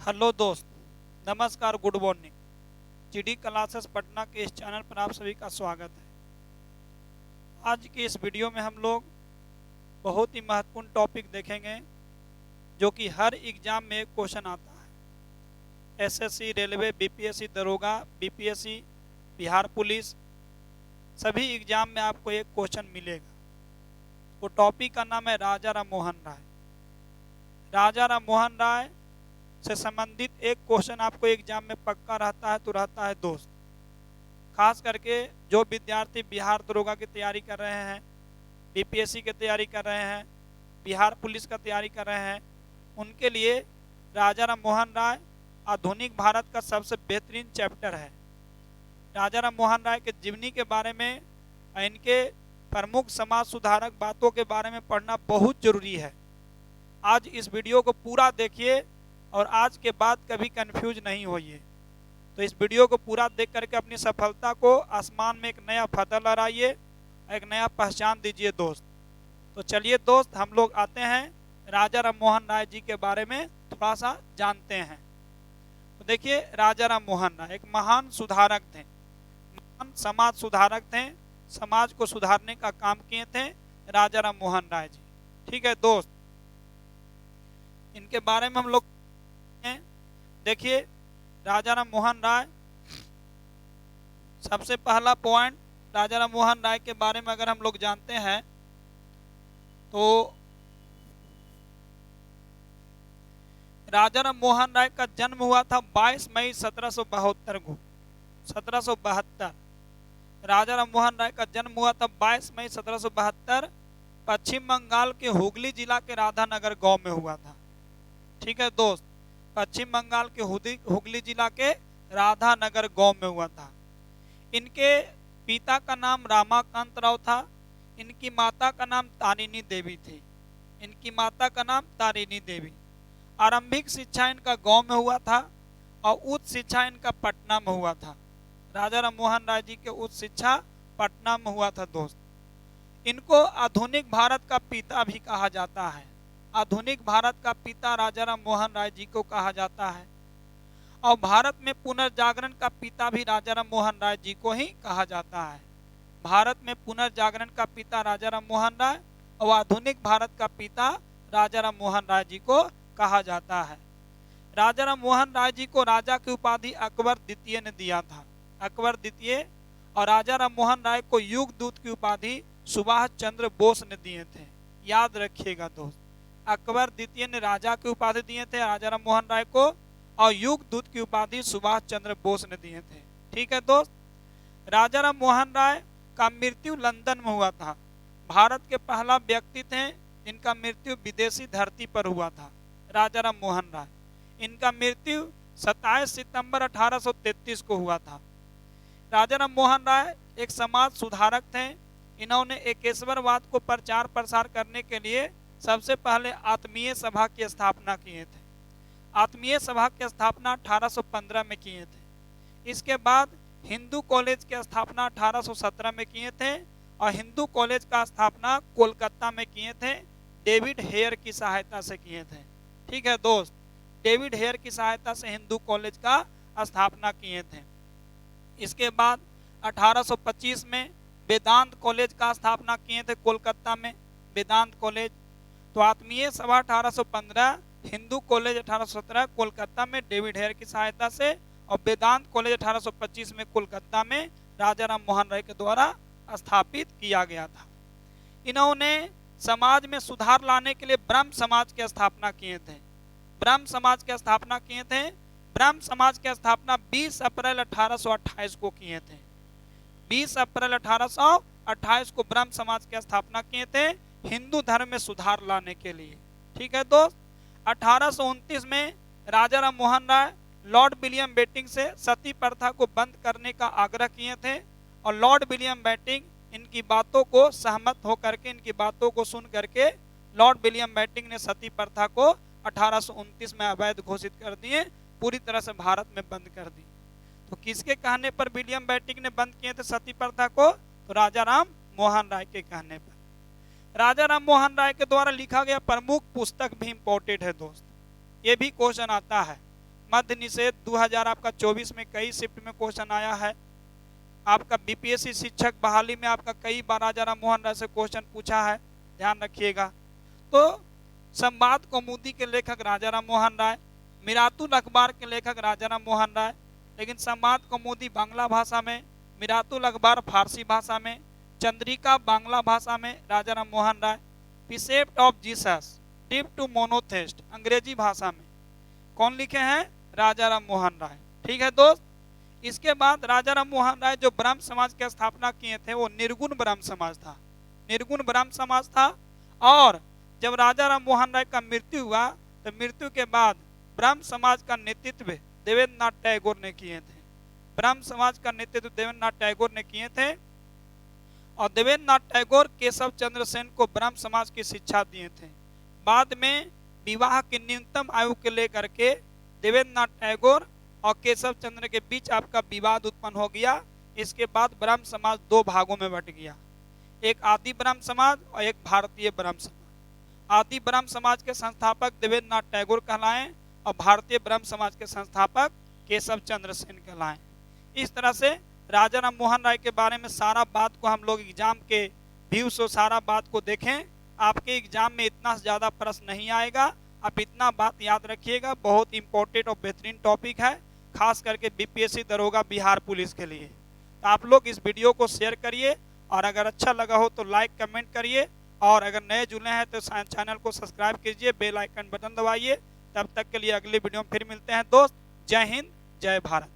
Hello दोस्त, नमस्कार, good morning. GD classes Patna के इस चैनल पर आप सभी का स्वागत है। आज की इस वीडियो में हम लोग बहुत ही महत्वपूर्ण टॉपिक देखेंगे जो कि हर एग्जाम में एक क्वेश्चन आता है। एसएससी, रेलवे, बीपीएससी दरोगा, बीपीएससी, बिहार पुलिस, सभी एग्जाम में आपको एक क्वेश्चन मिलेगा। वो टॉपिक का नाम है राजा राम मोहन राय। राजा राम मोहन राय से संबंधित एक क्वेश्चन आपको एग्जाम में पक्का रहता है तो रहता है दोस्त। खास करके जो विद्यार्थी बिहार दरोगा की तैयारी कर रहे हैं, बीपीएससी की तैयारी कर रहे हैं, बिहार पुलिस का तैयारी कर रहे हैं, उनके लिए राजा राम मोहन राय आधुनिक भारत का सबसे बेहतरीन चैप्टर है। राजा राम मोहन राय के जीवनी के बारे में, इनके प्रमुख समाज सुधारक बातों के बारे में पढ़ना बहुत जरूरी है। आज इस वीडियो को पूरा देखिए और आज के बाद कभी कंफ्यूज नहीं होइए। तो इस वीडियो को पूरा देख करके अपनी सफलता को आसमान में एक नया फतह लहराइए, एक नया पहचान दीजिए दोस्त। तो चलिए दोस्त, हम लोग आते हैं राजा राम मोहन राय जी के बारे में थोड़ा सा जानते हैं। तो देखिए, राजा राम मोहन राय एक महान सुधारक थे, महान समाज सुधारक थे। समाज को सुधारने का काम किए थे राजा राम मोहन राय जी। ठीक है दोस्त, इनके बारे में हम लोग देखिए। राजा राम मोहन राय, सबसे पहला पॉइंट राजा राम मोहन राय के बारे में अगर हम लोग जानते हैं तो राजा राम मोहन राय का जन्म हुआ था 22 मई 1772 को। 1772 राजा राम मोहन राय का जन्म हुआ था 22 मई 1772 पश्चिम बंगाल के हुगली जिला के राधानगर गांव में हुआ था। ठीक है दोस्त, पश्चिम बंगाल के हुगली जिला के राधानगर गांव में हुआ था। इनके पिता का नाम रामाकांत राव था। इनकी माता का नाम तारिणी देवी थी। इनकी माता का नाम तारिणी देवी। आरंभिक शिक्षा इनका गांव में हुआ था और उच्च शिक्षा इनका पटना में हुआ था। राजा राम मोहन राय जी के उच्च शिक्षा पटना में हुआ था दोस्त। इनको आधुनिक भारत का पिता भी कहा जाता है। आधुनिक भारत का पिता राजा राम मोहन राय जी को कहा जाता है और भारत में पुनर्जागरण का पिता भी राजा राम मोहन राय जी को ही कहा जाता है। भारत में पुनर्जागरण का पिता राजा राम मोहन राय और आधुनिक भारत का पिता राजा राम मोहन राय जी को कहा जाता है। राजा राम मोहन राय जी को राजा की उपाधि अकबर द्वितीय ने दिया था। अकबर द्वितीय और राजा राम मोहन राय को युग दूत की उपाधि सुभाष चंद्र बोस ने दिए थे। याद रखिएगा दोस्त, अकबर द्वितीय ने राजा की उपाधि दिए थे राजा राम मोहन राय को और युग दूत की उपाधि सुभाष चंद्र बोस ने दिए थे। ठीक है दोस्त, राजा राम मोहन राय का मृत्यु लंदन में हुआ था। भारत के पहला व्यक्ति थे इनका मृत्यु विदेशी धरती पर हुआ था। राजा राम मोहन राय, इनका मृत्यु 27 सितंबर 1833 को हुआ था। राजा राम मोहन राय एक समाज सुधारक थे। इन्होंने एकेश्वरवाद को प्रचार प्रसार करने के लिए सबसे पहले आत्मीय सभा की स्थापना किए थे। आत्मीय सभा की स्थापना 1815 में किए थे। इसके बाद हिंदू कॉलेज की स्थापना 1817 में किए थे और हिंदू कॉलेज का स्थापना कोलकाता में किए थे, डेविड हेयर की सहायता से किए थे। ठीक है दोस्त, डेविड हेयर की सहायता से हिंदू कॉलेज का स्थापना किए थे। इसके बाद 1825 में वेदांत कॉलेज का स्थापना किए थे कोलकाता में, वेदांत कॉलेज। तो आत्मीय सभा 1815, हिंदू कॉलेज 1817 कोलकाता में डेविड हेयर की सहायता से और वेदांत कॉलेज 1825 में कोलकाता में राजा राम मोहन राय के द्वारा स्थापित किया गया था। इन्होंने समाज में सुधार लाने के लिए ब्रह्म समाज की स्थापना किए थे। ब्रह्म समाज की स्थापना किए थे। ब्रह्म समाज की स्थापना 20 अप्रैल 1828 को किए थे। 20 अप्रैल 1828 को ब्रह्म समाज की स्थापना किए थे हिंदू धर्म में सुधार लाने के लिए। ठीक है दोस्त, 1829 में राजा राम मोहन राय लॉर्ड विलियम बेंटिंक से सती प्रथा को बंद करने का आग्रह किए थे और लॉर्ड विलियम बेंटिंक इनकी बातों को सहमत होकर के, इनकी बातों को सुन करके लॉर्ड विलियम बेंटिंक ने सती प्रथा को 1829 में अवैध घोषित कर दिए, पूरी तरह से भारत में बंद कर दी। तो किसके कहने पर विलियम बेंटिंक ने बंद किए थे सती प्रथा को? तो राजा राम मोहन राय के कहने पर। राजा राम मोहन राय के द्वारा लिखा गया प्रमुख पुस्तक भी इंपॉर्टेंट है दोस्त, ये भी क्वेश्चन आता है। मध्य निषेध 2000 आपका 24 में कई शिफ्ट में क्वेश्चन आया है। आपका बीपीएससी शिक्षक बहाली में आपका कई बार राजा राम मोहन राय से क्वेश्चन पूछा है, ध्यान रखिएगा। तो संवाद कौमुदी के लेखक राजा राम मोहन राय, मिरातुल अखबार के लेखक राजा राम मोहन राय, लेकिन संवाद कौमुदी बांग्ला भाषा में, मिरातुल अखबार फारसी भाषा में, चंद्रिका बांग्ला भाषा में Raja Ram Mohan Roy, precepts of Jesus टिप टू मोनोथेस्ट अंग्रेजी भाषा में कौन लिखे हैं? राजा राम मोहन राय। ठीक है दोस्त। इसके बाद राजा राम मोहन राय जो ब्राह्म समाज की स्थापना किए थे वो निर्गुण ब्राह्म समाज था, निर्गुण ब्राह्म समाज था। और जब राजा राम मोहन राय का मृत्यु हुआ तो मृत्यु के बाद ब्राह्म समाज का नेतृत्व देवेंद्र नाथ टैगोर ने किए थे। ब्राह्म समाज का नेतृत्व देवेंद्र नाथ टैगोर ने किए थे और देवेंद्र नाथ टैगोर केशव चंद्र सेन को ब्राह्म समाज की शिक्षा दिए थे। बाद में विवाह की न्यूनतम आयु के लेकर के देवेंद्र नाथ टैगोर और केशव चंद्र के बीच आपका विवाद उत्पन्न हो गया। इसके बाद ब्राह्म समाज दो भागों में बट गया, एक आदि ब्राह्म समाज और एक भारतीय ब्राह्म समाज। आदि ब्राह्म समाज के संस्थापक देवेंद्र नाथ टैगोर कहलाएं और भारतीय ब्राह्म समाज के संस्थापक केशव चंद्र सेन कहलाएं। इस तरह से राजा राम मोहन राय के बारे में सारा बात को हम लोग एग्जाम के व्यू से सारा बात को देखें। आपके एग्जाम में इतना ज़्यादा प्रश्न नहीं आएगा, आप इतना बात याद रखिएगा, बहुत इंपॉर्टेंट और बेहतरीन टॉपिक है, खास करके बीपीएससी दरोगा बिहार पुलिस के लिए। तो आप लोग इस वीडियो को शेयर करिए और अगर अच्छा लगा हो तो लाइक कमेंट करिए और अगर नए जुड़े हैं तो चैनल को सब्सक्राइब कीजिए, बेल आइकन बटन दबाइए। तब तक के लिए अगली वीडियो में फिर मिलते हैं दोस्त। जय हिंद, जय भारत।